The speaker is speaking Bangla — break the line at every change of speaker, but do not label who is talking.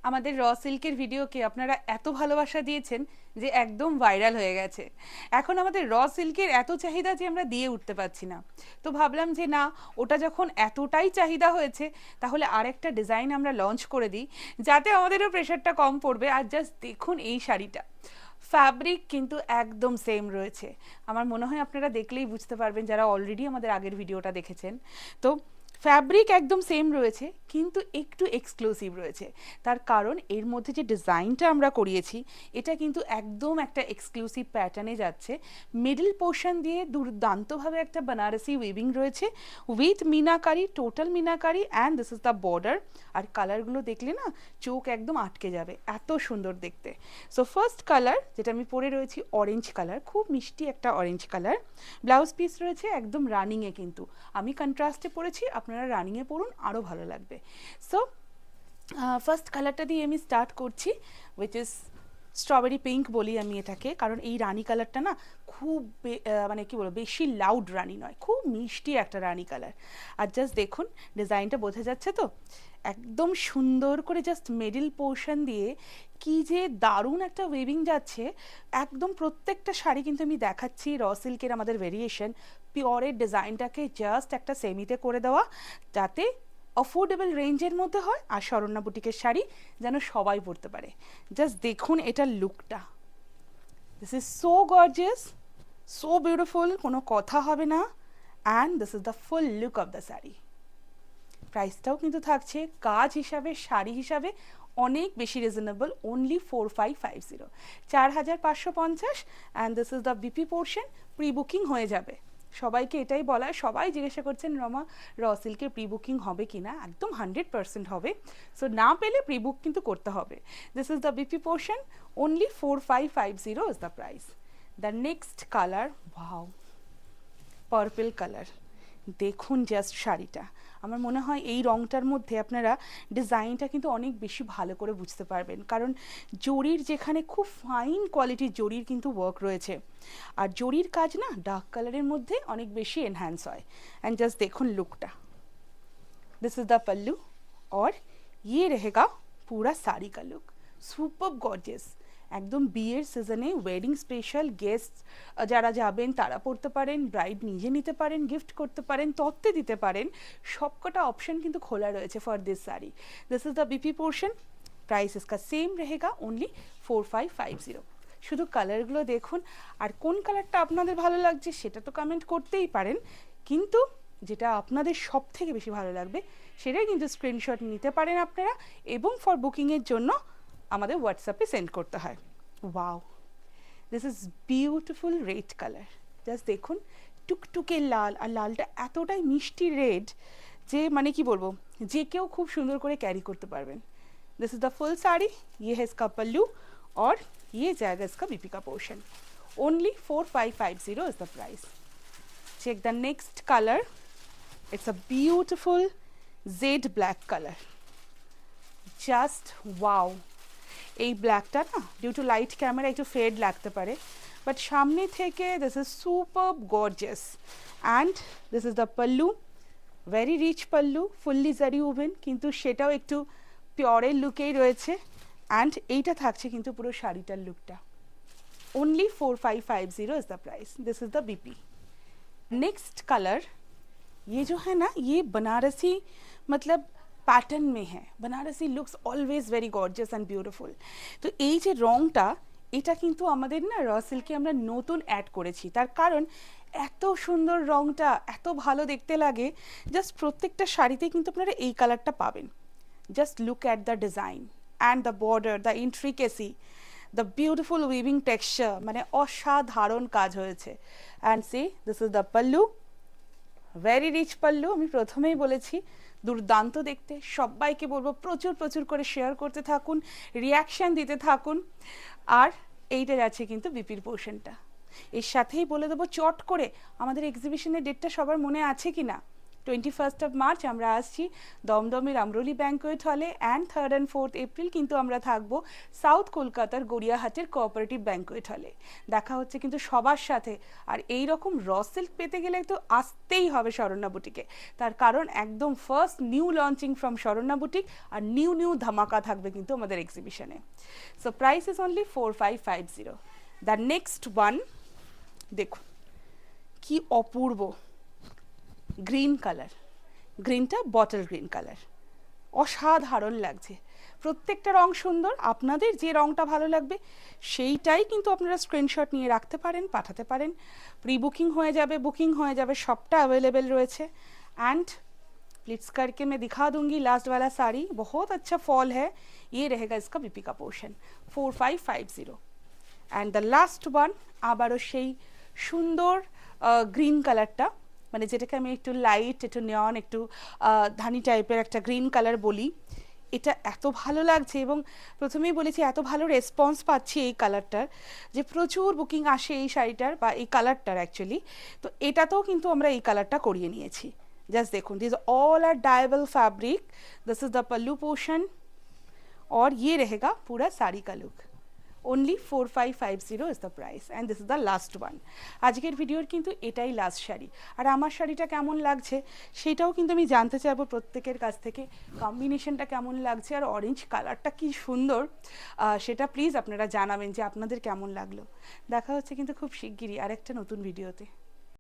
আমাদের র সিল্কের ভিডিওকে আপনারা এত ভালোবাসা দিয়েছেন যে একদম ভাইরাল হয়ে গেছে। এখন আমাদের র সিল্কের এত চাহিদা যে আমরা দিয়ে উঠতে পারছি না। তো ভাবলাম যে না, ওটা যখন এতটাই চাহিদা হয়েছে তাহলে আরেকটা ডিজাইন আমরা লঞ্চ করে দিই, যাতে আমাদেরও প্রেশারটা কম পড়বে। আর জাস্ট দেখুন এই শাড়িটা, ফ্যাব্রিক কিন্তু একদম সেম রয়েছে। আমার মনে হয় আপনারা দেখলেই বুঝতে পারবেন যারা অলরেডি আমাদের আগের ভিডিওটা দেখেছেন। তো ফ্যাব্রিক একদম সেম রয়েছে কিন্তু একটু এক্সক্লুসিভ রয়েছে। তার কারণ এর মধ্যে যে ডিজাইনটা আমরা করিয়েছি এটা কিন্তু একদম একটা এক্সক্লুসিভ প্যাটার্নে যাচ্ছে। মিডল পোর্শন দিয়ে দুর্দান্তভাবে একটা বানারসি উইভিং রয়েছে with meenakari, total meenakari, and this is the border. আর কালারগুলো দেখলে না চোখ একদম আটকে যাবে, এত সুন্দর দেখতে। সো ফার্স্ট কালার যেটা আমি পরে রয়েছি অরেঞ্জ কালার, খুব মিষ্টি একটা অরেঞ্জ কালার। ব্লাউজ পিস রয়েছে একদম রানিংয়ে, কিন্তু আমি কন্ট্রাস্টে পরেছি, আপনারা রানিংয়ে পরুন আরও ভালো লাগবে। সো ফার্স্ট কালারটা দিয়ে আমি স্টার্ট করছি, উইচ ইজ স্ট্রবেরি পিঙ্ক বলি আমি এটাকে, কারণ এই রানি কালারটা না খুব মানে কী বলবো, বেশি লাউড রানি নয়, খুব মিষ্টি একটা রানি কালার। আর জাস্ট দেখুন ডিজাইনটা বোঝা যাচ্ছে তো, একদম সুন্দর করে জাস্ট মিডল পোর্শন দিয়ে কি যে দারুণ একটা ওয়েভিং যাচ্ছে। একদম প্রত্যেকটা শাড়ি কিন্তু আমি দেখাচ্ছি র সিল্কের আমাদের ভেরিয়েশন, পিওরের ডিজাইনটাকে জাস্ট একটা সেমিতে করে দেওয়া, যাতে অফোর্ডেবল রেঞ্জের মধ্যে হয় আর শরণ্যা বুটিকের শাড়ি যেন সবাই পরতে পারে। জাস্ট দেখুন এটার লুকটা, this is so gorgeous, so beautiful, কোনো কথা হবে না। And this is the full look of the sari. প্রাইসটাও কিন্তু থাকছে কাজ হিসাবে, শাড়ি হিসাবে অনেক বেশি reasonable, only 4550, 4550। And this is the BP portion. Pre booking হয়ে যাবে, সবাইকে এটাই বলা, সবাই জিজ্ঞাসা করছেন রমা র সিল্কের প্রি বুকিং হবে কি না, একদম 100% হবে। সো না পেলে প্রি বুক কিন্তু করতে হবে। This is the BP portion, only 4550 is the price. The next colour, wow, purple colour. দেখুন জাস্ট শাড়িটা, আমার মনে হয় এই রঙটার মধ্যে আপনারা ডিজাইনটা কিন্তু অনেক বেশি ভালো করে বুঝতে পারবেন, কারণ জরির যেখানে খুব ফাইন কোয়ালিটির জরির কিন্তু ওয়ার্ক রয়েছে, আর জরির কাজ না ডার্ক কালারের মধ্যে অনেক বেশি এনহ্যান্স হয়। অ্যান্ড জাস্ট দেখুন লুকটা, दिस इज द पल्लू और ये रहेगा पूरा साड़ी का लुक, सुपर गॉर्जियस। একদম বিয়ের সিজনে ওয়েডিং স্পেশাল গেস্ট যারা যাবেন তারা পরতে পারেন, ব্রাইড নিজে নিতে পারেন, গিফট করতে পারেন, তত্ত্বে দিতে পারেন, সবকটা অপশন কিন্তু খোলা রয়েছে for this sari. This is the BP portion, price इसका সেম रहेगा ओनली 4550। শুধু কালারগুলো দেখুন, আর কোন কালারটা আপনাদের ভালো লাগছে সেটা তো কমেন্ট করতেই পারেন, কিন্তু যেটা আপনাদের সব থেকে বেশি ভালো লাগবে সেটাই কিন্তু স্ক্রিনশট নিতে পারেন আপনারা, এবং ফর বুকিংয়ের জন্য আমাদের হোয়াটসঅ্যাপে সেন্ড করতে হয়। Wow, this is beautiful red colour. Just দেখুন টুকটুকে লাল, আর লালটা এতটাই মিষ্টি রেড যে মানে কি বলবো, যে কেউ খুব সুন্দর করে ক্যারি করতে পারবেন। This is the full sari, ये है इसका पल्लू और ये जाएगा इसका बीपी का portion. Only 4550 is the price. Check the next colour, it's a beautiful jade black colour. Just wow, এই ব্ল্যাকটা না ডিউ টু লাইট ক্যামেরা একটু ফেড লাগতে পারে, বাট সামনে থেকে this is super gorgeous. And this is the pallu, very rich pallu, fully zari woven, কিন্তু সেটাও একটু পিওরের লুকেই রয়েছে। অ্যান্ড এইটা থাকছে কিন্তু পুরো শাড়িটার লুকটা। Only 4550 is the price. This is the BP. Next colour, ये जो है ना ये बनारसी मतलब पैटर्न में है, Banarasi looks always very gorgeous and beautiful. তো এই যে রংটা, এটা কিন্তু আমাদের না র সিল্কে আমরা নতুন অ্যাড করেছি, তার কারণ এত সুন্দর রংটা, এত ভালো দেখতে লাগে। জাস্ট প্রত্যেকটা শাড়িতে কিন্তু আপনারা এই কালারটা পাবেন। Just look at the design and the border, the intricacy, the beautiful weaving texture, মানে অসাধারণ কাজ হয়েছে। And see this is the pallu, very rich pallu. আমি প্রথমেই বলেছি দুর্দান্ত দেখতে, সবাইকে বলবো প্রচুর প্রচুর করে শেয়ার করতে থাকুন, রিয়াকশান দিতে থাকুন। আর এইটা যাচ্ছে কিন্তু বিপির পোর্শনটা। এর সাথেই বলে দেবো চট করে আমাদের এক্সিবিশনের ডেটটা সবার মনে আছে কি না, 21 মার্চ আমরা আসছি দমদমের আমরোলি ব্যাঙ্কোয়েট হলে, and 3rd and 4th April কিন্তু আমরা থাকবো সাউথ কলকাতার গড়িয়াহাটের কোঅপারেটিভ ব্যাঙ্কোয়েট হলে। দেখা হচ্ছে কিন্তু সবার সাথে। আর এই রকম র সিল্ক পেতে গেলে তো আসতেই হবে শরণ্যা বুটিকে, তার কারণ একদম first new launching from Saranya boutique, আর নিউ ধামাকা থাকবে কিন্তু আমাদের এক্সিবিশনে। So price is only 4550। The next one দেখুন কি অপূর্ব গ্রিন কালার, গ্রিনটা বটল গ্রিন কালার, অসাধারণ লাগছে। প্রত্যেকটা রং সুন্দর, আপনাদের যে রংটা ভালো লাগবে সেইটাই কিন্তু আপনারা স্ক্রিনশট নিয়ে রাখতে পারেন, পাঠাতে পারেন। প্রি বুকিং হয়ে যাবে, বুকিং হয়ে যাবে, সবটা अवेलेबल রয়েছে। एंड प्लीट्स करके मैं दिखा दूंगी लास्ट वाला साड़ी, बहुत अच्छा फॉल है, ये रहेगा इसका बीपी का portion 4550। And the last one আবারও সেই সুন্দর গ্রিন কালারটা, মানে যেটাকে আমি একটু লাইট, একটু নিয়ন, একটু ধানি টাইপের একটা গ্রিন কালার বলি। এটা এত ভালো লাগছে, এবং প্রথমেই বলেছি এত ভালো রেসপন্স পাচ্ছি এই কালারটার, যে প্রচুর বুকিং আসে এই শাড়িটার বা এই কালারটার অ্যাকচুয়ালি। তো এটাতেও কিন্তু আমরা এই কালারটা করিয়ে নিয়েছি। জাস্ট দেখুন, this all are dyeable fabric, this is the pallu portion, और ये रहेगा पूरा साड़ी का look. only 4550 is the price, and this is the last one। আজকের ভিডিওর কিন্তু এটাই লাস্ট শাড়ি। আর আমার শাড়িটা কেমন লাগছে সেটাও কিন্তু আমি জানতে চাইবো প্রত্যেকের কাছ থেকে। কম্বিনেশনটা কেমন লাগছে, আর অরেঞ্জ কালারটা কি সুন্দর, সেটা প্লিজ আপনারা জানাবেন যে আপনাদের কেমন লাগলো। দেখা হচ্ছে কিন্তু খুব শিগগিরই আরেকটা নতুন ভিডিওতে।